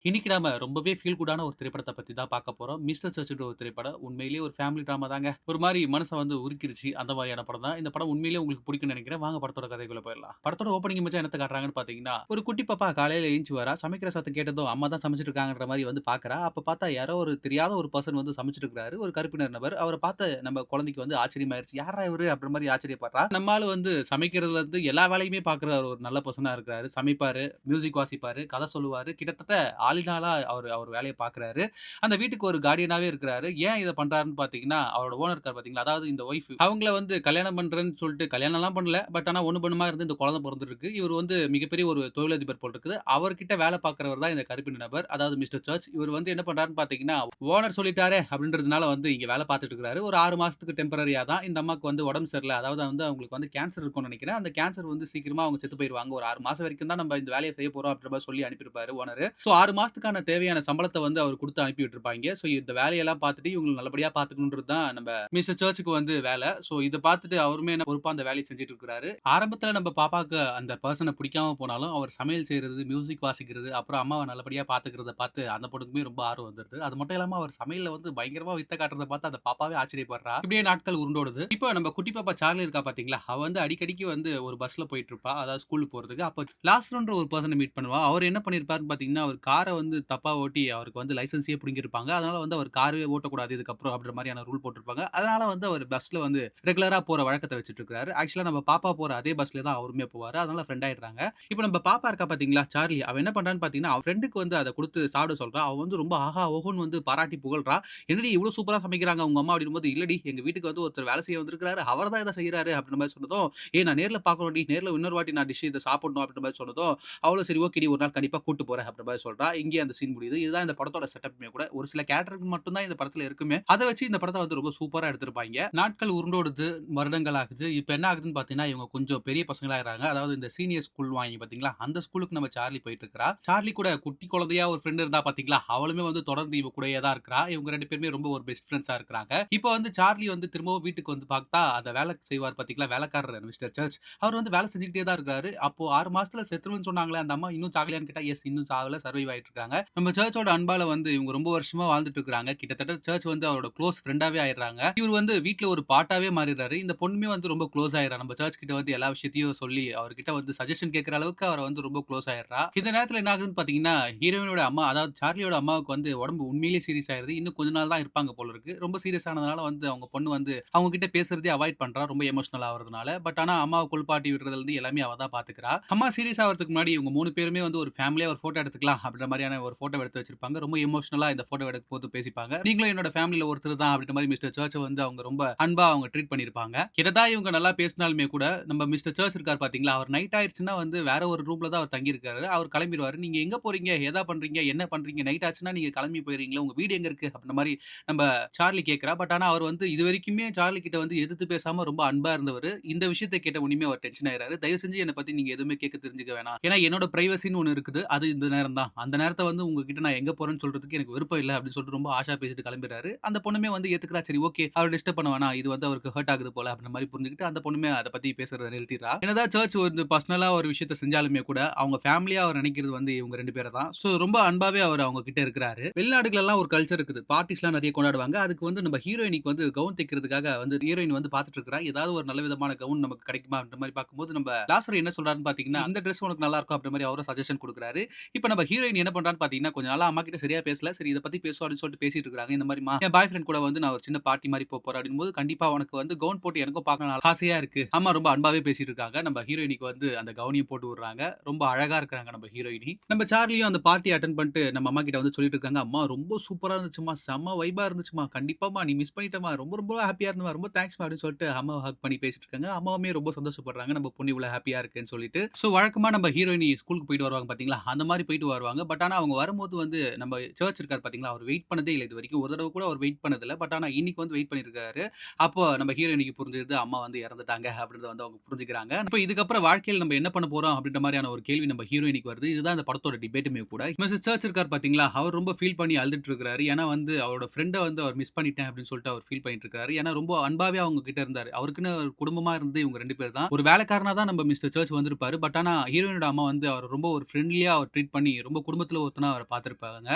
இன்னைக்கு நாம ரொம்பவே ஃபீல் குட்டான ஒரு திரைப்படத்த பத்தி தான் பார்க்க போறோம். மிஸ்டர் சர்ச்ன்ற ஒரு திரைப்படம். உண்மையிலேயே ஒரு ஃபேமிலி டிராமா தாங்க. ஒரு மாரி மனச வந்து உருக்கிருச்சு. அந்த மாரியான படம் தான். இந்த படம் உண்மையிலேயே உங்களுக்கு பிடிக்கும்னு நெனைக்கிறேன். வாங்க படத்தோட கதைக்குள்ள போயிரலாம். படத்தோட ஓப்பனிங் இமேஜா என்னத்த காட்டுறாங்கன்னு பார்த்தீங்கன்னா, ஒரு குட்டி பாப்பா காலையில எந்திச்சு வரா. சமைக்கிற சத்தம் கேட்டதும் அம்மா தான் சமைச்சுட்டு இருக்காங்கன்ற மாரி வந்து பார்க்குறா. அப்ப பார்த்தா யாரோ ஒரு தெரியாத ஒரு பெர்சன் வந்து சமைச்சுட்டு இருக்காரு. ஒரு கருப்பு நிற நபர். அவர பார்த்து நம்ம குழந்தைக்கு வந்து ஆச்சரியமாயிருச்சு. யார்ரா இவரு? அப்படின்ற மாரி ஆச்சரியப்படுறா. நம்ம ஆளு வந்து சமைக்கிறதுல இருந்து எல்லா வேலையுமே பார்க்குற ஒரு நல்ல பெர்சனா இருக்கிறாரு. சமைப்பாரு, மியூசிக் வாசிப்பாரு, கதை சொல்லுவாரு. கிட்டத்தட்ட ஆளினாளா அவரு அவர் வேலைய பார்க்குறாரு. அந்த வீட்டுக்கு ஒரு கார்டியனாவே இருக்கிறாரு. ஏன் இத பண்றாருன்னு பார்த்தீங்கன்னா, அவரோட ஓனர் இருக்காரு பார்த்தீங்களா, அதாவது இந்த ஒய்ஃப் அவங்கள வந்து கல்யாணம் பண்றேன்னு சொல்லிட்டு கல்யாணம்லாம் பண்ணல. பட் ஆனா ஒண்ணு பொண்ணுமா இருந்து இந்த குழந்தை பொறந்திருக்கு. இவரு வந்து மிகப்பெரிய ஒரு தொழிலதிபர் போல இருக்குது. அவர்கிட்ட வேலை பார்க்கிறவர் தான் இந்த கருப்பின நபர். அதாவது மிஸ்டர் சர்ச். இவர் வந்து என்ன பண்றாருன்னு பார்த்தீங்கன்னா, ஓனர் சொல்லிட்டாரே அப்படின்றதுனால வந்து இங்க வேலை பார்த்துட்டு இருக்கிறாரு. ஒரு 6 மாசத்துக்கு டெம்பரரியா தான் இந்த அம்மாக்கு வந்து உடம்பு சரியில்ல. அதாவது வந்து அவங்களுக்கு வந்து கேன்சர் இருக்கும்னு நெனைக்கிறேன். அந்த கேன்சர் வந்து சீக்கிரமா அவங்க செத்து போயிருவாங்க. ஒரு 6 மாசம் வரைக்கும் தான் நம்ம இந்த வேலைய செய்ய போறோம் அப்படின்ற மாரி சொல்லி அனுப்பியிருப்பாரு ஓனரு. சோ 6 மாசத்துக்கான தேவையான சம்பளத்த வந்து அவர் குடுத்து அனுப்பி விட்டுருப்பாய்ங்க. சோ இந்த வேலையெல்லாம் பார்த்துட்டு இவங்கள நல்லபடியா பார்த்துக்கணும்ன்றது தான் நம்ம மிஸ்டர் சர்ச்சுக்கு வந்து வேல. சோ இத பார்த்துட்டு அவருமே என்ன பொறுப்பா அந்த வேலைய செஞ்சுட்டு இருக்கிறாரு. ஆரம்பத்துல நம்ம பாப்பாக்கு அந்த பெர்சன பிடிக்காம போனாலும், அவர் சமையல் செய்றது, மியூசிக் வாசிக்கிறது, அப்புறம் அம்மாவ நல்லபடியா பார்த்துக்கிறத பார்த்து அந்த பொண்ணுக்குமே ரொம்ப ஆர்வம் வந்துருது. அது மட்டும் இல்லாம அவர் சமையல்ல வந்து பயங்கரமா வித்த காட்டுறத பார்த்து அந்த பாப்பாவே ஆச்சரியப்படுறா. இப்படியே நாட்கள் உருண்டோடுது. இப்போ நம்ம குட்டி பாப்பா சார்லி இருக்கா பார்த்தீங்களா? அவ வந்து அடிக்கடிக்கு வந்து ஒரு பஸ்ல போயிட்டு இருப்பா. அதாவது ஸ்கூலுக்கு போறதுக்கு. அப்ப லாஸ்ட்ன்ற ஒரு பெர்சன மீட் பண்ணுவா. அவர் என்ன பண்ணியிருப்பாருன்னு பார்த்தீங்கன்னா, அவர் கார வந்து தப்பா ஓட்டி அவருக்கு வந்து லைசென்ஸயே புடுங்கியிருப்பாங்க. அதனால வந்து அவர் காரவே ஓட்டக்கூடாது இதுக்கப்புறம் அப்படின்ற மாரியான ரூல் போட்டிருப்பாங்க. அதனால வந்து அவர் பஸ்ல வந்து ரெகுலரா போற வழக்கத்த வச்சுட்டு இருக்காரு. ஆக்சுவலா நம்ம பாப்பா போற அதே பஸ்ல தான் அவருமே போவாரு. அதனால ஃப்ரெண்ட் ஆயிடுறாங்க. இப்போ நம்ம பாப்பா இருக்கா பார்த்தீங்களா, சார்லி. அவ என்ன பண்றான்னு பார்த்தீங்கன்னா, அவ ஃப்ரெண்டுக்கு வந்து அத குடுத்து சாப்பிட சொல்றா. அவ வந்து ரொம்ப ஆஹா, ஓஹோன்னு வந்து பாராட்டி புகழ்றா. "என்னடி இவ்ளோ சூப்பரா சமைக்கிறாங்க உங்க அம்மா" அப்படின்னும்போது, "இல்லடி எங்க வீட்டுக்கு வந்து ஒருத்தர் வேலை செய்ய வந்திருக்காரு. அவர் தான் இத செய்றாரு" அப்படின்ற மாரி சொன்னதும், "ஏய் நான் நேர்ல பார்க்கணும்டி. நேர்ல இன்னொரு வாட்டி நான் இத சாப்பிடணும்" அப்படின்ற மாரி சொன்னதும், அவளும் சரி ஓகேடி ஒரு நாள் கண்டிப்பா கூட்டு போறேன் அப்படின்ற மாரி சொல்றா. இங்கேயே அந்த சீன் முடியுது. இதுதான் இந்த படத்தோட செட்டப்மே கூட. ஒரு சில கேரக்டருக்கு மட்டும் தான் இந்த படத்துல இருக்குமே. அத வச்சு இந்த படத்த வந்து ரொம்ப சூப்பரா எடுத்திருப்பாய்ங்க. நாட்கள் உருண்டோடுது, வருடங்கள் ஆகுது. இப்ப என்ன ஆகுதுன்னு பார்த்தீங்கன்னா, இவங்க கொஞ்சம் பெரிய பசங்களாயிடுறாங்க. அதாவது இந்த சீனியர் ஸ்கூல் வாங்கி பார்த்தீங்களா, அந்த ஸ்கூலுக்கு நம்ம சார்லி போயிட்டு இருக்கிறா. சார்லி கூட குட்டி குழந்தையா ஒரு ஃப்ரெண்ட் இருந்தா பார்த்தீங்களா, அவளுமே வந்து தொடர்ந்து இவ கூடயே தான் இருக்கிறா. இவங்க 2 பேருமே ரொம்ப ஒரு பெஸ்ட் ஃபிரெண்ட்ஸா இருக்கிறாங்க. இப்ப வந்து சார்லி வந்து திரும்பவும் வீட்டுக்கு வந்து பார்த்தா, அந்த வேலை செய்வார் பார்த்தீங்களா, வேலைக்காரர் மிஸ்டர் சர்ச். அவர் வந்து வேலை செஞ்சுக்கிட்டே தான் இருக்காரு. அப்போ 6 மாசத்துல செத்துருவேன்னு சொன்னாங்களே அந்த அம்மா இன்னும் சாகலையான்னு கேட்டா, எஸ் இன்னும் சாகல. சர்வைவ் ஆயிட்டு இருக்காங்க. நம்ம சர்ச்சோட அன்பால வந்து இவங்க ரொம்ப வருஷமா வாழ்ந்துட்டு இருக்காங்க. கிட்டத்தட்ட சர்ச் வந்து அவரோட குளோஸ் ஃப்ரெண்டாவே ஆயிடுறாங்க. இவர் வந்து வீட்ல ஒரு பார்ட்டாவே மாறிடுறாரு. இந்த பொண்ணுமே வந்து ரொம்ப க்ளோஸ் ஆயிடுறா. நம்ம சர்ச் கிட்ட வந்து எல்லா விஷயத்தையும் சொல்லி அவர்கிட்ட வந்து சஜஷன் கேட்கிற அளவுக்கு அவர வந்து ரொம்ப க்ளோஸ் ஆயிடுறா. இந்த நேரத்துல என்ன ஆகுதுன்னு பார்த்தீங்கன்னா, ஹீரோயினோட அம்மா அதாவது சார்லியோட அம்மாவுக்கு வந்து உடம்பு உண்மையிலேயே சீரியஸ் ஆயிருது. இன்னும் கொஞ்ச நாள் தான் இருப்பாங்க போல இருக்கு. ரொம்ப சீரியஸ் ஆனதுனால வந்து அவங்க பொண்ணு வந்து அவங்க கிட்ட பேசுறதே அவாய்ட் பண்றா. ரொம்ப எமோஷனல் ஆவறதுனால. பட் ஆனா அம்மாவ குளிப்பாட்டி விடுறதுல இருந்து எல்லாமே அவ தான் பார்த்துக்கிறா. அம்மா சீரியஸ் ஆவறதுக்கு முன்னாடி இவங்க 3 பேருமே வந்து ஒரு ஃபேமிலியா ஒரு ஃபோட்டோ எடுத்துக்கலாம் அப்படின்ற மாரியான ஒரு ஃபோட்டோ எடுத்து வச்சிருப்பாங்க. ரொம்ப எமோஷனலா இந்த ஃபோட்டோ எடுக்கும்போது பேசிப்பாங்க. நீங்களும் என்னோட ஃபேமிலில ஒருத்தர் தான் அப்படின்ற மாரி மிஸ்டர் சர்ச்ச வந்து அவங்க ரொம்ப அன்பா அவங்க ட்ரீட் பண்ணியிருப்பாங்க. என்னதான் இவங்க நல்லா பேசினாலுமே கூட நம்ம மிஸ்டர் சர்ச் இருக்காரு பார்த்தீங்களா, அவர் நைட் ஆயிருச்சுன்னா வந்து வேற ஒரு ரூம்ல தான் அவர் தங்கியிருக்காரு. அவர் கிளம்பிருவாரு. "நீங்க எங்க போறீங்க? எதா பண்றீங்க? என்ன பண்றீங்க? நைட் ஆச்சுன்னா நீங்க கிளம்பி போயிறீங்களா? உங்க வீடு எங்க இருக்கு?" அப்படின்ற மாரி நம்ம சார்லி கேட்கிறா. பட் ஆனா அவர் வந்து இதுவரைக்குமே சார்லி கிட்ட வந்து எதிர்த்து பேசாம ரொம்ப அன்பா இருந்தவரு. இந்த விஷயத்த கேட்ட உடனேயுமே அவர் டென்ஷன் ஆயிறாரு. தயவு செஞ்சு என்ன பத்தி நீங்க எதுவுமே கேட்க தெரிஞ்சுக்க வேணாம். ஏன்னா என்னோட பிரைவசின்னு ஒண்ணு இருக்குது. அது இந்த நேரம் தான். அந்த நேரத்த வந்து உங்ககிட்ட நான் எங்க போறேன்னு சொல்றதுக்கு எனக்கு விருப்பம் இல்ல அப்படின்னு சொல்லிட்டு ரொம்ப ஆஷா பேசிட்டு கிளம்பிறாரு. அந்த பொண்ணுமே வந்து ஏத்துக்கிறா. சரி ஓகே. அவர டிஸ்டர்ப் பண்ண வேணாம். இது வந்து அவருக்கு ஹர்ட் ஆகுது போல அப்படின்ற மாரி புரிஞ்சுகிட்டு அந்த பொண்ணுமே அத பத்தி பேசுறத நிறுத்திறா. என்னதான் சர்ச் வந்து பர்சனலா ஒரு விஷயத்த செஞ்சாலுமே கூட அவங்க ஃபேமிலியா அவர் நினைக்கிறது வந்து இவங்க 2 பேர தான். சோ ரொம்ப அன்பாவே அவர் அவங்க கிட்ட இருக்கிறாரு. வெளிநாடுகள்லாம் ஒரு கல்ச்சர் இருக்குது. பார்ட்டீஸ்லாம் நெறைய கொண்டாடுவாங்க. அதுக்கு வந்து நம்ம ஹீரோயினிக்கு வந்து கவுன் தைக்கிறதுக்காக வந்து ஹீரோயின் வந்து பார்த்துட்டு இருக்கிறா. ஏதாவது ஒரு நல்ல விதமான கவுன் நமக்கு கிடைக்குமா அப்படின்ற மாரி பார்க்கும்போது நம்ம லாசர் என்ன சொல்றாருன்னு பார்த்தீங்கன்னா, இந்த டிரெஸ் உனக்கு நல்லா இருக்கும் அப்படின்ற மாரி அவரும் சஜஷன் குடுக்குறாரு. இப்ப நம்ம ஹீரோயின் என்ன பண்றான்னு பார்த்தீங்கன்னா, கொஞ்ச நாளா அம்மா கிட்ட சரியா பேசல. சரி இத பத்தி பேசுவோம் அப்படின்னு சொல்லிட்டு பேசிட்டு இருக்காங்க. இந்த மாரிம்மா என் பாய் ஃப்ரெண்ட் கூட வந்து நான் ஒரு சின்ன பார்ட்டி மாரி போறேன் அப்படிங்கும்போது, கண்டிப்பா உனக்கு வந்து கவுன் போட்டு எனக்கும் பார்க்கணும்னு ஆசையா இருக்கு. அம்மா ரொம்ப அன்பாவே பேசிட்டு இருக்காங்க. நம்ம ஹீரோயினிக்கு வந்து அந்த கவுனியும் போட்டு விடுறாங்க. ரொம்ப அழகா இருக்கிறாங்க நம்ம ஹீரோயினி. நம்ம சார்லியும் அந்த பார்ட்டி அட்டெண்ட் பண்ணிட்டு நம்ம அம்மா கிட்ட வந்து சொல்லிட்டு இருக்காங்க. அம்மா ரொம்ப சூப்பரா இருந்துச்சும்மா. செம்ம வைபா இருந்துச்சும்மா. கண்டிப்பாம்மா நீ மிஸ் பண்ணிட்டம்மா. ரொம்ப ரொம்ப ஹேப்பியா இருந்தம்மா. ரொம்ப தேங்க்ஸ்மா அப்படின்னு சொல்லிட்டு அம்மாவ ஹக் பண்ணி பேசிட்டு இருக்காங்க. அம்மாவுமே ரொம்ப சந்தோஷப்படுறாங்க. நம்ம பொண்ணு இவ்வளவு ஹேப்பியா இருக்குன்னு சொல்லிட்டு. சோ வழக்கமா நம்ம ஹீரோயினி ஸ்கூலுக்கு போயிட்டு வருவாங்க பாத்தீங்களா? அந்த மாரி போயிட்டு வருவாங்க. பட் ஆனா அவங்க வரும்போது வந்து நம்ம சர்ச் இருக்காரு பாத்தீங்களா? அவர் வெயிட் பண்ணதே இல்ல இதுவரைக்கும். ஒரு தடவ கூட அவர் வெயிட் பண்ணதில்ல. பட் ஆனா இன்னைக்கு வந்து வெயிட் பண்ணியிருக்காரு. அப்போ நம்ம ஹீரோயினிக்கு புரிஞ்சிருது அம்மா வந்து இறந்துட்டாங்க அப்படின்றத வந்து அவங்க புரிஞ்சுக்கிறாங்க. இப்ப இதுக்கப்புறம் வாழ்க்கையில நம்ம என்ன பண்ண போறோம் அப்படின்ற மாரியான ஒரு கேள்வி நம்ம ஹீரோயினிக்கு வருது. இதுதான் இந்த படத்தோட டிபேட்டுமே கூட. மிஸ்டர் சர்ச் இருக்கார் பாத்தீங்களா? அவர் ரொம்ப ஃபீல் பண்ணி அழுதுட்டு இருக்காரு. ஏன்னா வந்து அவரோட ஃப்ரெண்ட வந்து அவர் மிஸ் பண்ணிட்டேன் அப்படின்னு சொல்லிட்டு அவர் ஃபீல் பண்ணிட்டு இருக்காரு. ஏன்னா ரொம்ப அன்பாவே அவங்க கிட்ட இருந்தாரு. அவருக்குன்னு ஒரு குடும்பமா இருந்து இவங்க 2 பேர் தான். ஒரு வேலைக்காரனா தான் நம்ம மிஸ்டர் சர்ச் வந்திருப்பாரு. பட் ஆனா ஹீரோயினோட அம்மா வந்து அவர் ரொம்ப ஒரு ஃப்ரெண்ட்லியா அவர் ட்ரீட் பண்ணி ரொம்ப குடும்பத்த குடும்பத்துல ஒருத்தனா அவர பார்த்திருப்பாங்க.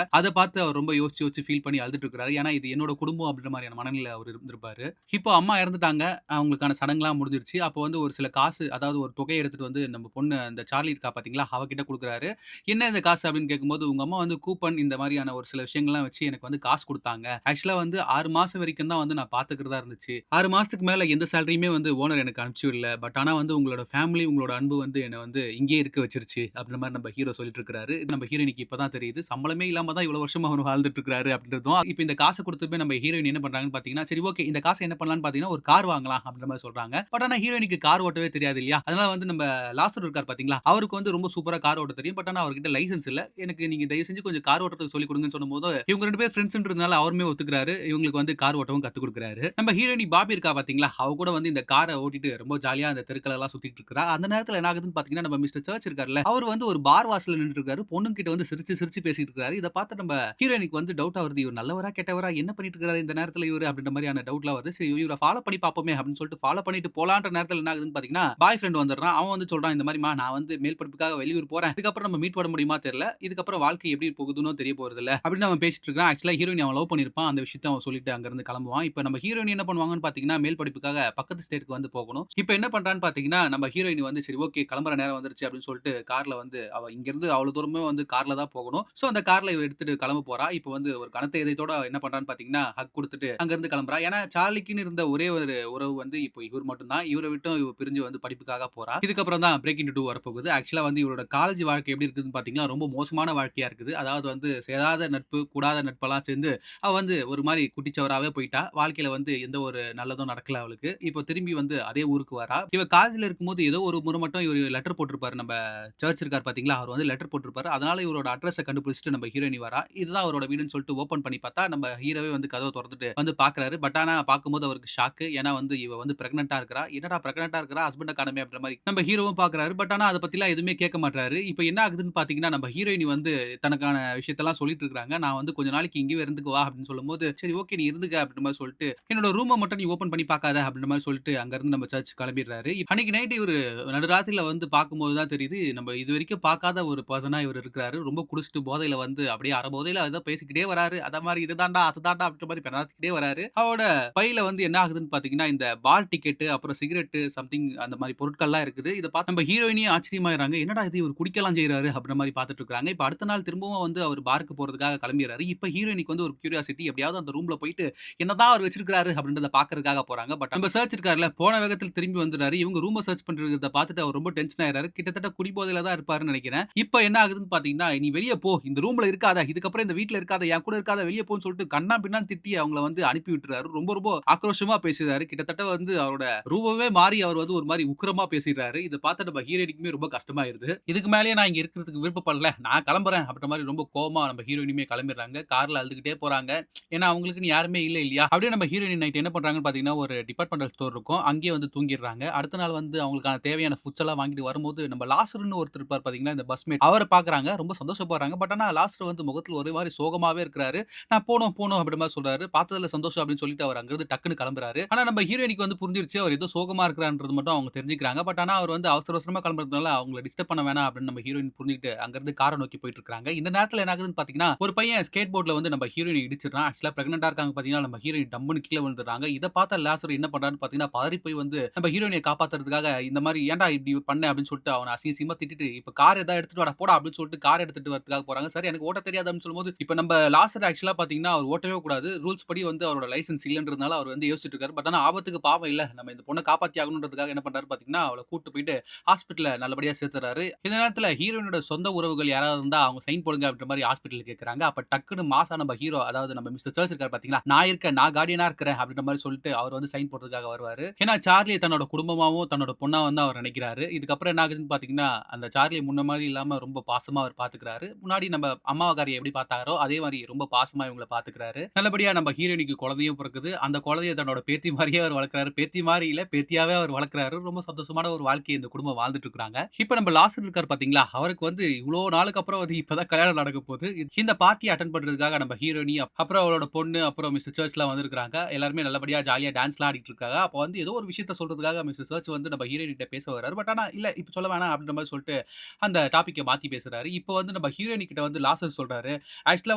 அத பார்த்து அவர் ரொம்ப யோசிச்சு யோசிச்சு ஃபீல் பண்ணி அழுதுட்டு இருக்கிறாரு. ஏன்னா இது என்னோட குடும்பம் அப்படின்ற மாரியான மனநிலையில அவர் இருந்திருப்பாரு. இப்போ அம்மா இறந்துட்டாங்க. அவங்களுக்கான சடங்குலாம் முடிஞ்சிருச்சு. அப்போ வந்து ஒரு சில காசு அதாவது ஒரு தொகைய எடுத்துட்டு வந்து நம்ம பொண்ணு அந்த சார்லி இருக்கா பார்த்தீங்களா? அவ கிட்ட குடுக்குறாரு. "என்ன இந்த காசு?" அப்படின்னு கேட்கும்போது, "உங்க அம்மா வந்து கூப்பன் இந்த மாரியான ஒரு சில விஷயங்கள்லாம் வச்சு எனக்கு வந்து காசு குடுத்தாங்க. ஆக்சுவலா வந்து 6 மாசம் வரைக்கும் தான் வந்து நான் பார்த்துக்கிறதா இருந்துச்சு. 6 மாசத்துக்கு மேல எந்த சேலரியுமே வந்து ஓனர் எனக்கு அனுப்பிச்சு விடல. பட் ஆனா வந்து உங்களோட ஃபேமிலி, உங்களோட அன்பு வந்து என்ன வந்து இங்கேயே இருக்க வச்சுருச்சு." அப்படின்ற மாரி நம்ம ஹீரோ சொல்லிட்டு இருக்காரு. நம்ம ஹீரோயினுக்கு இப்ப தான் தெரியுது. சம்பளமே இல்லாம தான் இவ்வளவு வருஷமா அவர் வாழ்ந்துட்டு இருக்காரு அப்படின்றதும். இப்ப இந்த காச குடுத்ததுமே நம்ம ஹீரோயின் என்ன பண்றாங்கன்னு பார்த்தீங்கன்னா, சரி ஓகே இந்த காச என்ன பண்ணலாம்ன்னு பார்த்தீங்கன்னா, ஒரு கார் வாங்கலாம் அப்படின்ற மாரி சொல்றாங்க. பட் ஆனா ஹீரோயினுக்கு கார் ஓட்டவே தெரியாது இல்லையா? அதனால வந்து நம்ம லாசர் இருக்கார் பார்த்தீங்களா? அவருக்கு வந்து ரொம்ப சூப்பரா கார் ஓட்ட தெரியும். பட் ஆனா அவர்கிட்ட லைசென்ஸ் இல்ல. எனக்கு நீங்க தயவு செஞ்சு கொஞ்சம் கார் ஓட்டுறதுக்கு சொல்லிக் குடுங்கன்னு சொல்லும்போது, இவங்க 2 பேரும் ஃப்ரெண்ட்ஸ்ன்றதுனால அவருமே ஒத்துக்கிறாரு. இவங்களுக்கு வந்து கார் ஓட்டவும் கத்துக் குடுக்குறாரு. நம்ம ஹீரோயினி பாபி இருக்கா பார்த்தீங்களா? அவ கூட வந்து இந்த கார ஓட்டிட்டு ரொம்ப ஜாலியா அந்த தெருக்கள் எல்லாம் சுத்திட்டு இருக்கிறா. அந்த நேரத்துல என்ன ஆகுதுன்னு பார்த்தீங்கன்னா, நம்ம மிஸ்டர் சர்ச் இருக்கார்ல, அவரு வந்து ஒரு பார் வாசல்ல நின்னுட்டு இருக்காரு. பொண்ணுங்கிட்ட வந்து சிரிச்சு சிரிச்சு பேசிட்டு இருக்காரு. இத பார்த்து நம்ம ஹீரோயினிக்கு வந்து டவுட்டா வருது. இவர் நல்லவரா? கெட்டவரா? என்ன பண்ணிட்டு இருக்காரு இந்த நேரத்துல இவரு? அப்படின்ற மாரியான டவுட்லாம் வருது. சரி இவர ஃபாலோ பண்ணி பார்ப்போமே அப்படின்னு சொல்லிட்டு ஃபாலோ பண்ணிட்டு போலான்ற நேரத்துல என்ன ஆகுதுன்னு பார்த்தீங்கன்னா, பாய் ஃப்ரெண்ட் வந்துடுறான். அவன் வந்து சொல்றான், இந்த மாரிம்மா நான் வந்து மேல் படிப்புக்காக வெளியூர் போறேன். இதுக்கப்புறம் நம்ம மீட் பண்ண முடியுமா தெரியல. இதுக்கப்புறம் வாழ்க்கை எப்படி போகுதுன்னும் தெரிய போறதில்ல. அப்படின்னு அவன் பேசிட்டு இருக்கான். ஆக்சுவலா ஹீரோயினி அவன் லவ் பண்ணியிருப்பான். அந்த விஷயத்த அவன் சொல்லிட்டு அங்கிருந்து கிளம்புவான். இப்ப நம்ம ஹீரோயினி என்ன பண்ணுவாங்கன்னு பார்த்தீங்கன்னா, மேல் படிப்புக்காக பக்கத்து ஸ்டேட்க்கு வந்து போகணும். இப்ப என்ன பண்றான்னு பார்த்தீங்கன்னா, நம்ம ஹீரோயினி வந்து சரி ஓகே கிளம்புற நேரம் வந்துருச்சு அப்படின்னு சொல்லிட்டு கார்ல வந்து அவ இங்கிருந்து அவ்வளவு தூரமே வந்து கார்ல தான் போகணும். சோ அந்த கார்ல இவ எடுத்துட்டு கிளம்ப போறா. இப்ப வந்து ஒரு கனத்த இதயத்தோட என்ன பண்றான்னு பார்த்தீங்கன்னா, ஹக் குடுத்துட்டு அங்கிருந்து கிளம்புறா. ஏன்னா சார்லிக்குன்னு இருந்த ஒரே ஒரு உறவு வந்து இப்போ இவர் மட்டும் தான். இவர விட்டும் இவ பிரிஞ்சு வந்து படிப்புக்காக போறா. இதுக்கப்புறம் தான் பிரேக்கிங் இன்டூ 2 வரப்போகுது. ஆக்சுவலா வந்து இவரோட காலேஜ் வாழ்க்கை எப்படி இருக்குதுன்னு பார்த்தீங்கன்னா, ரொம்ப மோசமான வாழ்க்கையா இருக்குது. அதாவது வந்து சேராத நட்பு, கூடாத நட்பெல்லாம் சேர்ந்து அவ வந்து ஒரு மாரி குட்டிச்சவராவே போயிட்டா. வாழ்க்கையில வந்து எந்த ஒரு நல்லதும் நடக்கல அவளுக்கு. இப்போ திரும்பி வந்து அதே ஊருக்கு வரா. இவ காலேஜ்ல இருக்கும்போது ஏதோ ஒரு முறை மட்டும் இவரு லெட்டர் போட்டிருப்பாரு. நம்ம சர்ச் இருக்கார் பார்த்தீங்களா? அவர் வந்து லெட்டர் போட்டிருப்பாரு. அதனால இவரோட அட்ரஸ கண்டுபிடிச்சுட்டு நம்ம ஹீரோயினி வரா. இதுதான் அவரோட வீடுன்னு சொல்லிட்டு ஓப்பன் பண்ணி பார்த்தா, நம்ம ஹீரோவே வந்து கதவ தொறந்துட்டு வந்து பார்க்குறாரு. பட் ஆனா பார்க்கும்போது அவருக்கு ஷாக்கு. ஏன்னா வந்து இவ வந்து பிரெக்னன்ட்டா இருக்கிறா. என்னடா பிரெக்னன்ட்டா இருக்கிறா? ஹஸ்பண்ட காணோமே அப்படின்ற மாரி நம்ம ஹீரோவும் பார்க்குறாரு. பட் ஆனா அத பத்திலாம் எதுவுமே கேட்க மாட்றாரு. இப்ப என்ன ஆகுதுன்னு பார்த்தீங்கன்னா, நம்ம ஹீரோயினி வந்து தனக்கான விஷயத்தெல்லாம் சொல்லிட்டு இருக்காங்க. நான் வந்து கொஞ்ச நாளைக்கு இங்கேயே இருந்துக்கவா? அப்படின்னு சொல்லும்போது, சரி ஓகே நீ இருந்துக்க அப்படின்ற மாரி சொல்லிட்டு, என்னோட ரூம மட்டும் நீ ஓப்பன் பண்ணி பார்க்காத அப்படின்ற மாரி சொல்லிட்டு அங்கருந்து நம்ம சர்ச் கிளம்பிடுறாரு. அன்னைக்கு நைட் இவரு நடுராத்திரில வந்து பார்க்கும்போது தான் தெரியுது, நம்ம இதுவரைக்கும் பார்க்காத ஒரு பெர்சனா இவரு இருக்கிறாரு. ரொம்ப குடிச்சிட்டு போதையில வந்து அப்படியே அரை போதையில ஏதோ பேசிக்கிட்டே வராரு. அத மாரி இதுதான்டா, அதுதான்டா அப்படின்ற மாரி பெணாத்திக்கிட்டே வராரு. அவரோட பையில வந்து என்ன ஆகுதுன்னு பார்த்தீங்கன்னா, இந்த பார் டிக்கெட்டு, அப்புறம் சிகரெட்டு சம்திங் அந்த மாரி பொருட்கள்லாம் இருக்குது. இத பார்த்து நம்ம ஹீரோயினியே ஆச்சரியமாயிடுறாங்க. என்னடா இது இவரு குடிக்கலாம் செய்றாரு அப்படின்ற மாரி பார்த்துட்டு இருக்காங்க. இப்ப அடுத்த நாள் திரும்பவும் வந்து அவரு பாருக்கு போறதுக்காக கிளம்பிறாரு. இப்ப ஹீரோயினிக்கு வந்து ஒரு கியூரியாசிட்டி எப்படியாவது அந்த ரூம்ல போயிட்டு என்னதான் அவர் வச்சிருக்காரு அப்படின்றத பார்க்கறதுக்காக போறாங்க. பட் நம்ம சர்ச் இருக்கார்ல, போன வேகத்துல திரும்பி வந்துறாரு. இவங்க ரூம சர்ச் பண்றத பார்த்துட்டு அவர் ரொம்ப டென்ஷன் ஆயிறாரு. கிட்டத்தட்ட குடிபோதையில தான் இருப்பாருன்னு நெனைக்கிறேன். இப்ப என்ன ஆகுதுன்னு பார்த்தீங்கன்னா, "நீ வெளிய போ. இந்த ரூம்ல இருக்காத. இதுக்கப்புறம் இந்த வீட்ல இருக்காத. என் கூட இருக்காத. வெளிய போன்னு" சொல்லிட்டு கன்னா பின்னான்னு திட்டி அவங்கள வந்து அனுப்பி விட்டுறாரு. ரொம்ப ரொம்ப ஆக்ரோஷமா பேசுறாரு. கிட்டத்தட்ட வந்து அவரோட ரூபமே மாறி அவர் வந்து ஒரு மாரி உக்கிரமா பேசிறாரு. இத பார்த்து நம்ம ஹீரோயினிக்குமே ரொம்ப கஷ்டமாயிருது. இதுக்கு மேலயே நான் இங்க இருக்கிறதுக்கு விருப்பப்படல. நான் கிளம்புறேன் அப்படின்ற மாரி ரொம்ப கோவமா நம்ம ஹீரோயினுமே கிளம்பிடுறாங்க. கார்ல அழுதுகிட்டே போறாங்க. ஏன்னா அவங்களுக்குன்னு யாருமே இல்ல இல்லையா? அப்படியே நம்ம ஹீரோயின் நைட் என்ன பண்றாங்கன்னு பார்த்தீங்கன்னா, ஒரு டிபார்ட்மெண்டல் ஸ்டோர் இருக்கும். அங்கேயே வந்து தூங்கிடுறாங்க. அடுத்த நாள் வந்து அவங்களுக்கான தேவையான ஃபுட்ஸ் எல்லாம் வாங்கிட்டு வரும்போது, நம்ம லாசர்ன்னு ஒருத்தர் இருப்பார் பார்த்தீங்களா, இந்த பஸ்மேட் அவர பார்க்குறாங்க. ரொம்ப சந்தோஷப்படுறாங்க. பட் ஆனா லாசர் வந்து முகத்துல ஒரே மாரி சோகமாவே இருக்கிறாரு. நான் போணும், போணும் அப்படின்ற மாரி சொல்றாரு. பார்த்ததுல சந்தோஷம் அப்படின்னு சொல்லிட்டு அவர் அங்கிருந்து டக்குன்னு கிளம்புறாரு. ஆனா நம்ம ஹீரோயினிக்கு வந்து புரிஞ்சிருச்சு. அவர் ஏதோ சோகமா இருக்கிறார்ன்றது மட்டும் அவங்க தெரிஞ்சுக்கிறாங்க. பட் ஆனா அவர் வந்து அவசர அவசரமா கிளம்புறதுனால அவங்கள டிஸ்டர்ப் பண்ண வேணாம் அப்படின்னு நம்ம ஹீரோயின் புரிஞ்சுகிட்டு அங்கிருந்து கார நோக்கி போயிட்டு இருக்காங்க. இந்த நேரத்துல என்ன ஆகுதுன்னு பார்த்தீங்கன்னா, ஒரு பையன் ஸ்கேட் போர்ட்ல வந்து நம்ம ஹீரோயின இடிச்சிடுறான். ஆக்சுவலா பிரெக்னன்ட்டா இருக்காங்க பார்த்தீங்கன்னா, நம்ம ஹீரோயின் டம்முன்னு கீழ விழுந்துடுறாங்க. இத பார்த்த லாசர் என்ன பண்றாருன்னு பார்த்தீங்கன்னா, பதறி போய் வந்து நம்ம ஹீரோயினிய காப்பாத்துறதுக்காக இந்த மாரி ஏன்டா இப்படி பண்ண அப்படின்னு சொல்லிட்டு அவன அசிங்கமா திட்டிட்டு, இப்ப கார் ஏதாவது எடுத்துட்டு வாடா போடா அப்படின்னு சொல்லிட்டு கார் எடுத்துட்டு வரதுக்காக போறாங்க. சரி எனக்கு ஓட்ட தெரியாது அப்படின்னு சொல்லும்போது, இப்ப நம்ம லாசர் ஆக்சுவலா பார்த்தீங்கன்னா, அவர் ஓட்டவே கூடாது. ரூல்ஸ் படி வந்து அவரோட லைசென்ஸ் இல்லன்றதுனால அவர் வந்து யோசிச்சுட்டு இருக்காரு. பட் ஆனா ஆபத்துக்கு பாவம் இல்ல. நம்ம இந்த பொண்ண காப்பாத்தி ஆகணும்ன்றதுக்காக என்ன பண்றாரு பார்த்தீங்கன்னா, அவள கூட்டு போயிட்டு ஹாஸ்பிட்டல்ல நல்லபடியா சேர்த்துறாரு. இந்த நேரத்துல ஹீரோயினோட சொந்த உறவுகள் யாராவது இருந்தா அவங்க சைன் போடுங்க அப்படின்ற மாரி ஹாஸ்பிட்டல்ல கேட்கறாங்க. அப்ப டக்குனு மாஸா நம்ம ஹீரோ அதாவது நம்ம மிஸ்டர் சர்ச் இருக்காரு பார்த்தீங்களா, நான் இருக்கேன், நான் கார்டியனா இருக்கிறேன் அப்படின்ற மாரி சொல்லிட்டு அவர் வந்து சைன் போடுறதுக்காக வருவாரு. ஏன்னா சார்லிய தன்னோட குடும்பமாவும், தன்னோட பொண்ணாவும் தான் அவர் நினைக்கிறாரு. இதுக்கப்புறம் என்ன ஆகுதுன்னு பார்த்தீங்கன்னா, அந்த சார்லிய முன்ன மாரி இல்லாம ரொம்ப பாசமா அவர் பார்த்துக்கிறாரு. முன்னாடி நம்ம அம்மாவகாரிய எப்படி பார்த்தாரோ, அதே மாரி ரொம்ப பாசமா இவங்கள பார்த்துக்கிறாரு. நல்லபடியா நம்ம ஹீரோயினிக்கு குழந்தையும் பிறக்குது. அந்த குழந்தைய தன்னோட பேத்தி மாரியே அவர் வளர்க்கிறாரு. பேத்தி மாரி இல்ல, பேத்தியாவே அவர் வளர்க்கிறாரு. ரொம்ப சந்தோஷமான ஒரு வாழ்க்கைய இந்த குடும்பம் வாழ்ந்துட்டு இருக்காங்க. இப்ப நம்ம லாசர் இருக்காரு பார்த்தீங்களா, அவருக்கு வந்து இவ்ளோ நாளுக்கு அப்புறம் வந்து இப்பதான் கல்யாணம் நடக்க போகுது. இந்த பார்ட்டிய அட்டெண்ட் பண்றதுக்காக நம்ம ஹீரோயினி, அப்புறம் அவளோட பொண்ணு, அப்புறம் மிஸ்டர் சர்ச்லாம் வந்திருக்காங்க. எல்லாருமே நல்லபடியா ஜாலியா டான்ஸ்லாம் ஆடிட்டு இருக்காங்க. அப்ப வந்து ஏதோ ஒரு விஷயத்த சொல்றதுக்காக மிஸ்டர் சர்ச் வந்து நம்ம ஹீரோயின் கிட்ட பேச வர்றாரு. பட் ஆனா இல்ல இப்ப சொல்ல வேணாம் அப்படின்ற மாரி சொல்லிட்டு அந்த டாபிக்க மாத்தி பேசுறாரு. இப்ப வந்து நம்ம நம்ம ஹீரோயினி கிட்ட வந்து லாசர் சொல்றாரு. ஆக்சுவலா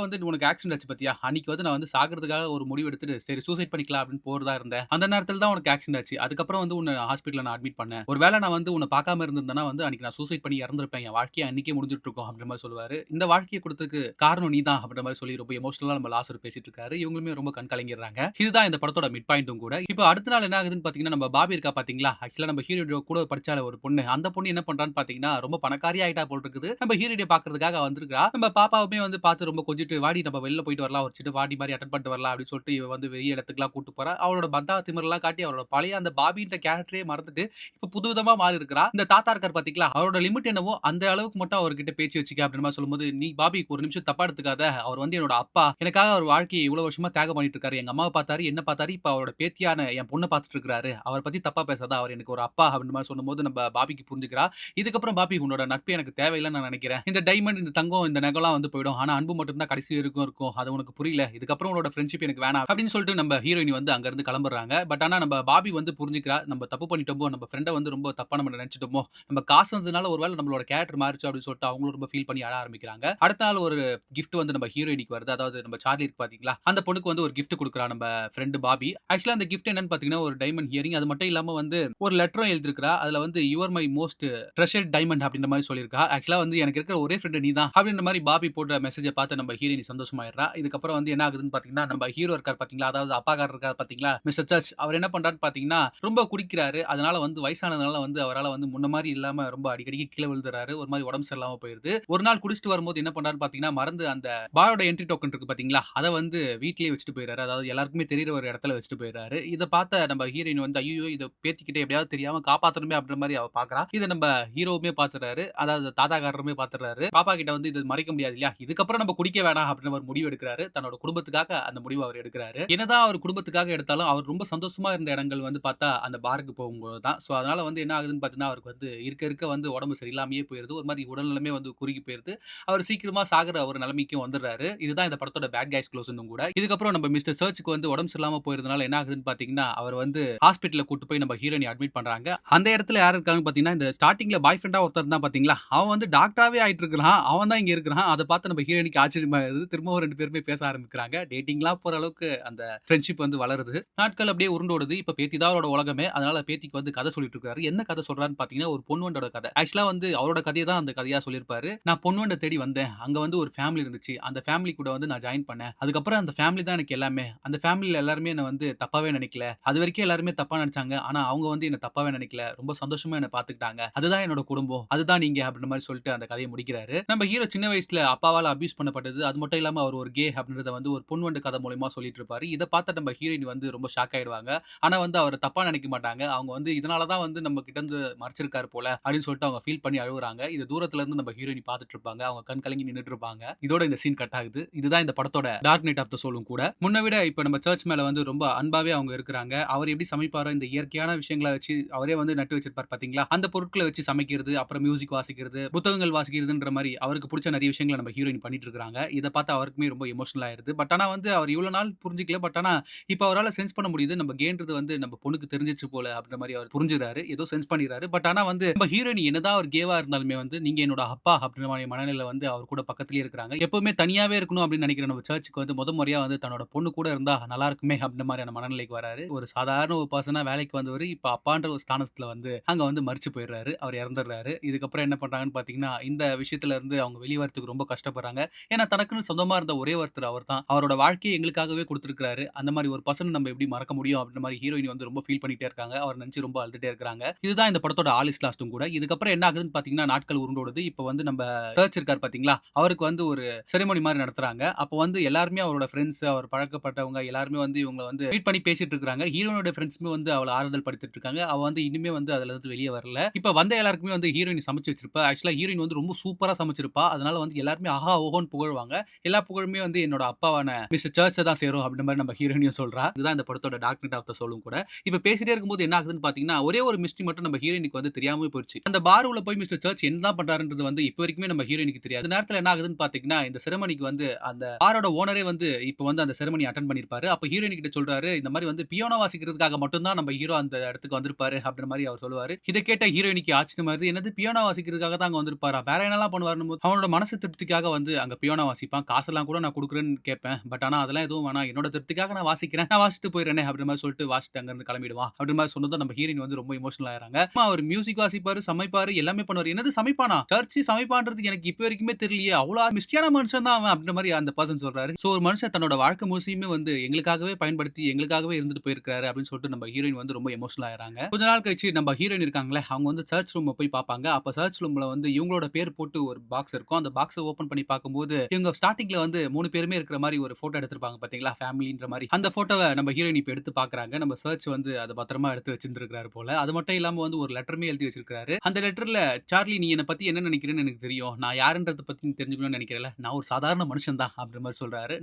வந்து உனக்கு ஆக்சிடென்ட் ஆச்சு பாத்தியா? அன்னைக்கு வந்து நான் வந்து சாகுறதுக்காக ஒரு முடிவு எடுத்துட்டு, சரி சூசைட் பண்ணிக்கலாம் அப்படின்னு போறதா இருந்தேன். அந்த நேரத்துல தான் உனக்கு ஆக்சிடென்ட் ஆச்சு. அதுக்கப்புறம் வந்து உன்ன ஹாஸ்பிட்டல்ல நான் அட்மிட் பண்ணேன். ஒரு வேள நான் வந்து உன்ன பார்க்காம இருந்திருந்தேன்னா வந்து அன்னைக்கு நான் சூசைட் பண்ணி இறந்திருப்பேன். என் வாழ்க்கையே அன்னைக்கே முடிஞ்சுட்டு இருக்கும் அப்படின்ற மாரி சொல்லுவாரு. இந்த வாழ்க்கைய குடுத்ததுக்கு காரணம் நீ தான் அப்படின்ற மாரி சொல்லி ரொம்ப எமோஷனலா நம்ம லாசர் பேசிட்டு இருக்காரு. இவங்களுமே ரொம்ப கண் கலங்கிடுறாங்க. இதுதான் இந்த படத்தோட மிட் பாயிண்ட்டும் கூட. இப்ப அடுத்த நாள் என்ன ஆகுதுன்னு பார்த்தீங்கன்னா, நம்ம பாபி இருக்கா பார்த்தீங்களா? ஆக்சுவலா நம்ம ஹீரோட கூட படிச்சால ஒரு பொண்ணு. அந்த பொண்ணு என்ன பண்றான்னு பார்த்தீங்கன்னா, ரொம்ப பணக்காரி ஆயிட்டா போல இருக்குது. நம்ம ஹீரோயின பார்க்கறதுக்காக வந்திருக்கா. நம்ம பாப்பாவுமே வந்து பார்த்து ரொம்ப கொஞ்சிட்டு, "வாடி நம்ம வெளில போயிட்டு வரலாம். ஒரு சின்ன பார்ட்டி மாரி அட்டெண்ட் பண்ணிட்டு வரலாம்" அப்படின்னு சொல்லிட்டு இவ வந்து வெளிய இடத்துக்குலாம் கூட்டு போறா. அவளோட பந்தா திமிரெல்லாம் காட்டி அவளோட பழைய அந்த பாபின்ற கேரக்டரயே மறந்துட்டு, இப்ப புதுவிதமா மாறி இருக்கிறா. இந்த தாத்தா இருக்காரு பார்த்தீங்களா? அவரோட லிமிட் என்னவோ அந்த அளவுக்கு மட்டும் அவர்கிட்ட பேச்சு வச்சுக்க அப்படின்ற மாரி சொல்லும்போது, "நீ பாபி ஒரு நிமிஷம் தப்பா எடுத்துக்காத. அவர் வந்து என்னோட அப்பா. எனக்காக அவர் வாழ்க்கைய இவ்வளவு வருஷமா தியாகம் பண்ணிட்டு இருக்காரு. எங்க அம்மாவ பார்த்தாரு, என்ன பார்த்தாரு. இப்ப அவரோட பேத்தியான என் பொண்ண பார்த்துட்டு இருக்கிறாரு. அவர பத்தி தப்பா பேசாத. அவர் எனக்கு ஒரு அப்பா" அப்படின்ற மாரி சொல்லும்போது நம்ம பாபிக்கு புரிஞ்சுக்கிறா. இதுக்கப்புறம் பாபி உன்னோட நட்பு எனக்கு தேவையில்லன்னு நான் நினைக்கிறேன். இந்த டைமண்ட், இந்த தங்கம், இந்த நகைலாம் வந்து போயிடும். ஆனா அன்பு மட்டும் தான் கடைசி வரைக்கும் இருக்கும். அது உனக்கு புரியல. இதுக்கப்புறம் உன்னோட ஃப்ரெண்ட்ஷிப் எனக்கு வேணாம் அப்படின்னு சொல்லிட்டு நம்ம ஹீரோயினி வந்து அங்க இருந்து கிளம்புறாங்க. பட் ஆனா நம்ம பாபி வந்து புரிஞ்சுக்கிறா. நம்ம தப்பு பண்ணிட்டோமோ, நம்ம ஃப்ரெண்ட வந்து ரொம்ப தப்பா நம்ம நினைச்சுட்டோமோ, நம்ம காசு வந்ததுனால ஒருவேளை நம்மளோட கேரக்டர் மாறிச்சோ அப்படின்னு சொல்லிட்டு அவங்களும் ரொம்ப ஃபீல் பண்ணி அழ ஆரம்பிக்கிறாங்க. அடுத்த நாள் ஒரு கிஃப்ட் வந்து நம்ம ஹீரோயினிக்கு வருது. அதாவது நம்ம சார்லி இருக்கு பாத்தீங்களா? அந்த பொண்ணுக்கு வந்து ஒரு கிஃப்ட் குடுக்குறா நம்ம ஃப்ரெண்ட் பாபி. ஆக்சுவலா அந்த கிஃப்ட் என்னன்னு பாத்தீங்கன்னா, ஒரு டைமண்ட் இயரிங். அது மட்டும் இல்லாம வந்து ஒரு லெட்டரும் எழுதியிருக்கிறா. அதுல வந்து you are my most treasured diamond அப்படின்ற மாரி சொல்லியிருக்கா. ஆக்சுவலா வந்து எனக்கு இருக்கிற ஒரே ஃப்ரெண்ட் நீ தான் அப்படின்ற மாரி பாபி போட்ட மெசேஜ பார்த்து நம்ம ஹீரோயினி சந்தோஷமாயிடுறா. இதுக்கப்புறம் வந்து என்ன ஆகுதுன்னு பார்த்தீங்கன்னா, நம்ம ஹீரோ இருக்கார் பார்த்தீங்களா, அதாவது அப்பாக்காரர் இருக்கார் பார்த்தீங்களா, மிஸ்டர் சர்ச். அவர் என்ன பண்றாருன்னு பார்த்தீங்கன்னா, ரொம்ப குடிக்கிறாரு. அதனால வந்து வயசானதுனால வந்து அவரால வந்து முன்ன மாரி இல்லாம ரொம்ப அடிக்கடிக்கு கீழ விழுந்துறாரு. ஒரு மாரி உடம்பு சரியில்லாம போயிருது. ஒரு நாள் குடிச்சிட்டு வரும்போது என்ன பண்றாருன்னு பார்த்தீங்கன்னா, மறந்து அந்த பாரோட என்ட்ரி டோக்கன் இருக்கு பார்த்தீங்களா, அத வந்து வீட்லயே வச்சுட்டு போயிறாரு. அதாவது எல்லாருக்குமே தெரியிற ஒரு இடத்துல வச்சுட்டு போயிறாரு. இத பார்த்த நம்ம ஹீரோயின் வந்து ஐய்யயோ! இத பேத்திக்கிட்ட எப்படியாவது தெரியாம காப்பாத்தணுமே அப்படின்ற மாரி அவ பார்க்குறா. இத நம்ம ஹீரோவுமே பார்த்துறாரு. அதாவது தாத்தாக்காரருமே பார்த்துறாரு. பாப்பா கிட்ட வந்து இது மறைக்க முடியாது இல்லையா? இதுக்கப்புறம் நம்ம குடிக்க வேணாம் அப்படின்னு ஒரு முடிவு எடுக்கிறாரு. தன்னோட குடும்பத்துக்காக அந்த முடிவ அவர் எடுக்கிறாரு. என்னதான் அவர் குடும்பத்துக்காக எடுத்தாலும், அவர் ரொம்ப சந்தோஷமா இருந்த இடங்கள் வந்து பார்த்தா, அந்த பாருக்கு போகும்போது தான். சோ அதனால வந்து என்ன ஆகுதுன்னு பார்த்தீங்கன்னா, அவருக்கு வந்து இருக்க இருக்க வந்து உடம்பு சரியில்லாமயே போயிருது. ஒரு மாரி உடல்நிலைமை வந்து குறுகி போயிருது. அவர் சீக்கிரமா சாகுற ஒரு நிலைமைக்கும் வந்துடுறாரு. இதுதான் இந்த படத்தோட பேட் கைஸ் க்ளோஸ்ன்னும் கூட. இதுக்கப்புறம் நம்ம மிஸ்டர் சர்ச்சுக்கு வந்து உடம்பு சரியில்லாம போயிருந்தனால என்ன ஆகுதுன்னு பார்த்தீங்கன்னா, அவர் வந்து ஹாஸ்பிட்டல்ல கூட்டு போய் நம்ம ஹீரோயின அட்மிட் பண்றாங்க. அந்த இடத்துல யார் இருக்காங்கன்னு பார்த்தீங்கன்னா, இந்த ஸ்டார்ட்டிங்ல பாய் ஃப்ரெண்டா ஒருத்தன் இருந்தான் பார்த்தீங்களா? அவன் வந்து டாக்டராவே ஆயிட்டு இருக்கிறான். அவன் தான் இங்க இருக்கிறான். அத பார்த்து நம்ம ஹீரோயினிக்கு ஆச்சரியமாகுது. திரும்பவும் 2 பேருமே பேச ஆரம்பிக்கிறாங்க. டேட்டிங்லாம் போற அளவுக்கு அந்த ஃப்ரெண்ட்ஷிப் வந்து வளருது. நாட்கள் அப்படியே உருண்டோடுது. இப்ப பேத்தி தான் அவரோட உலகமே. அதனால பேத்திக்கு வந்து கதை சொல்லிட்டு இருக்காரு. என்ன கதை சொல்றாருன்னு பார்த்தீங்கன்னா, ஒரு பொன்வண்டோட கதை. ஆக்சுவலா வந்து அவரோட கதைய தான் அந்த கதையா சொல்லியிருப்பாரு. நான் பொன்வண்ட தேடி வந்தேன். அங்க வந்து ஒரு ஃபேமிலி இருந்துச்சு. அந்த ஃபேமிலி கூட வந்து நான் ஜாயின் பண்ணேன். அதுக்கப்புறம் அந்த ஃபேமிலி தான் எனக்கு எல்லாமே. அந்த ஃபேமிலில எல்லாருமே என்ன வந்து தப்பாவே நினைக்கல. அதுவரைக்கும் எல்லாருமே தப்பா நினைச்சாங்க. ஆனா அவங்க வந்து என்ன தப்பாவே நினைக்கல. ரொம்ப சந்தோஷமா என்ன பார்த்துக்கிட்டாங்க. அதுதான் என்னோட குடும்பம். அதுதான் நீங்க அப்படின்ற மாரி சொல்லிட்டு அந்த கதைய முடிக்கிறாரு. நம்ம ஹீரோ சின்ன வயசுல அப்பாவால அபியூஸ் பண்ணப்பட்டது. அது மட்டும் இல்லாம அவர் ஒரு கே அப்படின்றத வந்து ஒரு பொன்வண்டு கதை மூலியமா சொல்லிட்டு இருப்பாரு. இத பார்த்த நம்ம ஹீரோயின் வந்து ரொம்ப ஷாக் ஆயிடுவாங்க. ஆனா வந்து அவர தப்பா நினைக்க மாட்டாங்க. அவங்க வந்து இதனால தான் வந்து நம்ம கிட்ட இருந்து மறைச்சிருக்காரு போல அப்படின்னு சொல்லிட்டு அவங்க ஃபீல் பண்ணி அழுவுறாங்க. இத தூரத்துல இருந்து நம்ம ஹீரோயின் பார்த்துட்டு இருப்பாங்க. அவங்க கண் கலங்கி நின்னுட்டு இருப்பாங்க. இதோட இந்த சீன் கட் ஆகுது. இதுதான் இந்த படத்தோட டார்க் நைட் ஆஃப் த சோலும் கூட. முன்ன விட இப்ப நம்ம சர்ச் மேல வந்து ரொம்ப அன்பாவே அவங்க இருக்கிறாங்க. அவர் எப்படி சமைப்பாரோ இந்த இயற்கையான விஷயங்கள வச்சு அவரே வந்து நட்டு வச்சிருப்பார் பார்த்தீங்களா? அந்த பொருட்கள வச்சு சமைக்கிறது, அப்புறம் மியூசிக் வாசிக்கிறது, புத்தகங்கள் வாசிக்கிறதுன்ற மாரி அவருக்கு புடிச்ச நெறைய விஷயங்கள நம்ம ஹீரோயின் பண்ணிட்டு இருக்காங்க. இத பார்த்து அவருக்குமே ரொம்ப எமோஷனல் ஆயிருது. பட் ஆனா வந்து அவர் இவ்வளவு நாள் புரிஞ்சுக்கல. பட் ஆனா இப்ப அவரால சென்ஸ் பண்ண முடியுது. நம்ம கேன்றது வந்து நம்ம பொண்ணுக்கு தெரிஞ்சிருச்சு போல அப்படின்ற மாரி அவர் புரிஞ்சுறாரு. ஏதோ சென்ஸ் பண்ணிறாரு. பட் ஆனா வந்து நம்ம ஹீரோயின் என்னதான் அவர் கேவா இருந்தாலுமே வந்து நீங்க என்னோட அப்பா அப்படின்ற மாரி மனநிலையில வந்து அவர் கூட பக்கத்திலேயே இருக்கிறாங்க. எப்பவுமே தனியாவே இருக்கணும் அப்படின்னு நினைக்கிற நம்ம சர்ச்சுக்கு வந்து முறையா வந்து தன்னோட பொண்ணு கூட இருந்தா நல்லா இருக்குமே அப்படின்ற மாரியான மனநிலைக்கு வராரு. ஒரு சாதாரண ஒரு பெர்சனா வேலைக்கு வந்தவரு இப்ப அப்பான்ற ஒரு ஸ்தானத்துல வந்து அங்க வந்து மரிச்சு போயிடுறாரு. அவர் இறந்துடுறாரு. இதுக்கப்புறம் என்ன பண்றாங்கன்னு பார்த்தீங்கன்னா, இந்த விஷயத்துல இருந்து அவங்க வெளிய வரதுக்கு ரொம்ப கஷ்டப்படுறாங்க. ஏன்னா தனக்குன்னு சொந்தமா இருந்த ஒரே ஒருத்தர் அவர்தான். அவரோட வாழ்க்கைய எங்களுக்காகவே குடுத்திருக்கிறாரு. அந்த மாரி ஒரு பெர்சன நம்ம எப்படி மறக்க முடியும் அப்படின்ற மாரி ஹீரோயின் வந்து ரொம்ப ஃபீல் பண்ணிட்டே இருக்காங்க. அவர நினைச்சு ரொம்ப அழுதுட்டே இருக்காங்க. இதுதான் இந்த படத்தோட ஆல் இஸ் லாஸ்ட்டும் கூட. இதுக்கப்புறம் என்ன ஆகுதுன்னு பார்த்தீங்கன்னா, நாட்கள் உருண்டோடுது. இப்ப வந்து நம்ம சர்ச் இருக்காரு பார்த்தீங்களா? அவருக்கு வந்து ஒரு செரிமனி மாரி நடத்துறாங்க. அப்போ வந்து எல்லாருமே அவரோட ஃபிரெண்ட்ஸ், அவர் பழக்கப்பட்டவங்க எல்லாருமே வந்து இவங்கள வந்து மீட் பண்ணி பேசிட்டு இருக்காங்க. ஹீரோயினோட ஃபிரெண்ட்ஸுமே வந்து அவள ஆறுதல் படுத்திட்டு இருக்காங்க. அவ வந்து இனிமே வந்து அதுல இருந்து வெளிய வரல. இப்ப வந்த எல்லாருக்குமே வந்து ஹீரோயின் சமைச்சு வச்சிருப்பா. ஆக்சுவலா ஹீரோயின் வந்து ரொம்ப சூப்பரா சமைச்சிருப்பா. அதனால வந்து எல்லாருமே ஆஹா! ஓஹோன்னு புகழுவாங்க. எல்லா புகழுமே வந்து என்னோட அப்பாவான மிஸ்டர் சர்ச்ச தான் சேரும் அப்படின்ற மாரி நம்ம ஹீரோயினியும் சொல்றா. இதுதான் இந்த படத்தோட டார்க் நைட் ஆஃப் த சோலும் கூட. இப்ப பேசிட்டே இருக்கும்போது என்ன ஆகுதுன்னு பார்த்தீங்கன்னா, ஒரே ஒரு மிஸ்டரி மட்டும் நம்ம ஹீரோயினுக்கு வந்து தெரியாமவே போயிருச்சு. அந்த பார் உள்ள போய் மிஸ்டர் சர்ச் என்னதான் பண்றாருன்றது வந்து இப்ப வரைக்குமே நம்ம ஹீரோயினுக்கு தெரியாது. அந்த நேரத்துல என்ன ஆகுதுன்னு பார்த்தீங்கன்னா, இந்த செரிமனிக்கு வந்து அந்த பாரோட ஓனரே வந்து இப்ப வந்து அந்த செரிமனி அட்டெண்ட் பண்ணியிருப்பாரு. அப்ப ஹீரோயின் கிட்ட சொல்றாரு, இந்த மாரி வந்து பியானோ வாசிக்கிறதுக்காக மட்டும் தான் நம்ம ஹீரோ அந்த இடத்துக்கு வந்திருப்பாரு அப்படின்ற மாரி அவர் சொல்லுவாரு. இத கேட்ட ஹீரோயினிக்கு ஆச்சரியமா இருது. என்னது பியானோ வாசிக்கிறதுக்காக தான் அங்க வந்திருப்பாரா? வேற என்னலாம் பண்ணுவாருன்னும் அவனோட மனசு திருப்திக்காக வந்து அங்க பியானோ வாசிப்பான். காசெல்லாம் கூட நான் குடுக்குறேன்னு கேட்பேன். பட் ஆனா அதெல்லாம் எதுவும் வேணாம். என்னோட திருப்திக்காக நான் வாசிக்கிறேன். நான் வாசிச்சுட்டு போயிடுறேனே அப்படின்ற மாரி சொல்லிட்டு வாசிச்சுட்டு அங்கருந்து கிளம்பிடுவான். அப்படின்ற மாரி சொன்னதும் நம்ம ஹீரோயின் வந்து ரொம்ப எமோஷனல் ஆயிடுறாங்க. அவர் மியூசிக் வாசிப்பாரு, சமைப்பாரு, எல்லாமே பண்ணுவாரு. என்னது சமைப்பானா? சர்ச்சு சமைப்பான்றது எனக்கு இப்ப வரைக்குமே தெரியலையே. அவ்வளோ மிஸ்டியான மனுஷன் தான் அவன் அப்படின்ற மாரி அந்த பெர்சன் சொல்றாரு. சோ ஒரு மனுஷன் தன்னோட வாழ்க்கை முழுசையுமே வந்து எங்களுக்காகவே பயன்படுத்தி, எங்களுக்காகவே இருந்துட்டு போயிருக்காரு அப்படின்னு சொல்லிட்டு நம்ம ஹீரோயின் வந்து ரொம்ப எமோஷனல் ஆயிடுறாங்க. கொஞ்ச நாள் கழிச்சு நம்ம ஹீரோயின் இருக்காங்கல்ல, அவங்க வந்து சர்ச் ரூம போய் பார்ப்பாங்க. அப்ப சர்ச் ரூம்ல வந்து இவங்களோட பேர் போட்டு ஒரு பாக்ஸ் இருக்கும். அந்த பாக்ஸ ஓப்பன் பண்ணி பார்க்கும்போது, இவங்க ஸ்டார்ட்டிங்ல வந்து 3 பேருமே இருக்கிற மாரி ஒரு ஃபோட்டோ எடுத்திருப்பாங்க பார்த்தீங்களா? ஃபேமிலின்ற மாரி. அந்த ஃபோட்டோவ நம்ம ஹீரோயின் இப்ப எடுத்து பார்க்குறாங்க. நம்ம சர்ச் வந்து அத பத்திரமா எடுத்து வச்சிருந்திருக்காரு போல. அது மட்டும் இல்லாம வந்து ஒரு லெட்டருமே எழுதி வச்சிருக்காரு. அந்த லெட்டர்ல "சார்லி நீ என்ன பத்தி என்ன நினைக்கிறேன்னு எனக்கு தெரியும். நான் யாருன்றத பத்தி நீ தெரிஞ்சுக்கணும்னு நினைக்கிறேன்ல. நான் ஒரு சாதாரண மனுஷன் தான்." அப்படின்ற மாரி சொல்றாரு.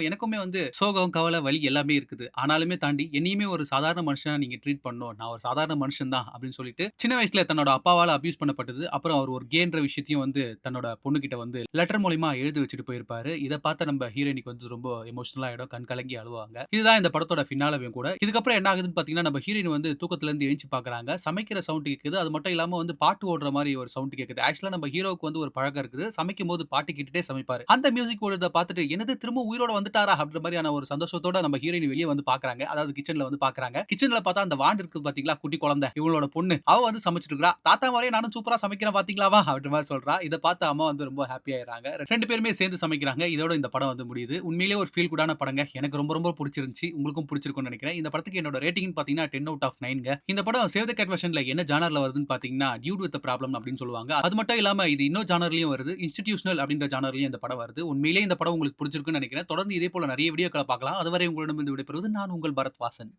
எனக்குமே வந்து சோகம், கவலை, வலி எல்லாமே இருக்குது. ஆனாலுமே தாண்டி என்னையுமே ஒரு சாதாரண மனுஷனா நீங்க ட்ரீட் பண்ணணும். நான் ஒரு சாதாரண மனுஷன் தான் அப்படின்னு சொல்லிட்டு, சின்ன வயசுல தன்னோட அப்பாவால அபியூஸ் பண்ணப்பட்டது. அப்புறம் அவர் ஒரு கேன்ற விஷயத்தையும் வந்து தன்னோட பொண்ணுகிட்ட வந்து லெட்டர் மூலியமா எழுதி வச்சுட்டு போயிருப்பாரு. இத பார்த்த நம்ம ஹீரோயினிக்கு வந்து ரொம்ப எமோஷனல் ஆயிடும். கண் கலங்கி அழுவாங்க. இதுதான் இந்த படத்தோட ஃபினாலவேயும் கூட. இதுக்கப்புறம் என்ன ஆகுதுன்னு பார்த்தீங்கன்னா, நம்ம ஹீரோயின் வந்து தூக்கத்துல இருந்து எந்திச்சு பார்க்குறாங்க. சமைக்கிற சவுண்ட் கேட்குது. அது மட்டும் இல்லாம வந்து பாட்டு ஓடுற மாரி ஒரு சவுண்ட் கேட்குது. ஆக்சுவலா நம்ம ஹீரோவுக்கு வந்து ஒரு பழக்கம் இருக்குது. சமைக்கும்போது பாட்டு கேட்டுட்டே சமைப்பாரு. அந்த மியூசிக் ஓடுறத பார்த்துட்டு, "என்னது திரும்ப உயிரோட வந்துட்டாரா?" அப்படின்ற மாரியான ஒரு சந்தோஷத்தோட நம்ம ஹீரோயின் வெளிய வந்து பார்க்குறாங்க. அதாவது கிச்சன்ல வந்து பார்க்குறாங்க. கிச்சன்ல பார்த்தா அந்த வாண்டு இருக்கு பார்த்தீங்களா? குட்டி குழந்தை. இவங்களோட பொண்ணு. அவ வந்து சமைச்சுட்டு இருக்கிறா. "தாத்தா மாரியே நானும் சூப்பரா சமைக்கிறேன் பார்த்தீங்களாவா?" அப்படின்ற மாரி சொல்றா. இத பார்த்து அம்மா வந்து ரொம்ப ஹாப்பி ஆயிடுறாங்க. 2 பேருமே சேர்ந்து சமைக்கிறாங்க. இதோட இந்த படம் வந்து முடியுது. உண்மையிலேயே ஒரு ஃபீல் குடான படங்க. எனக்கு ரொம்ப ரொம்ப புடிச்சிருந்துச்சு. உங்களுக்கும் புடிச்சிருக்கும்னு நெனைக்கிறேன். இந்த படத்துக்கு என்னோட ரேட்டிங்ன்னு பார்த்தீங்கன்னா 10 அவுட் ஆஃப் 9ங்க. இந்த படம் சேவ் த கேட் வெர்ஷன்ல என்ன ஜானர்ல வருதுன்னு பார்த்தீங்கன்னா, டியூட் வித் ப்ராப்ளம் அப்படின்னு சொல்லுவாங்க. அது மட்டும் இல்லாம இது இன்னொரு ஜானர்லயும் வருது. இன்ஸ்டிடியூஷனல் அப்படின்ற ஜானர்லயும் இந்த படம் வருது. உண்மையிலேயே இந்த படம் உங்களுக்கு புடிச்சிருக்கும்னு நெனைக்கிறேன். தொடர்ந்து இதே போல நெறைய வீடியோக்கள பார்க்கலாம். அதுவரை உங்களிடமிருந்து விடைபெறுவது நான் உங்கள் பரத் வாசன்.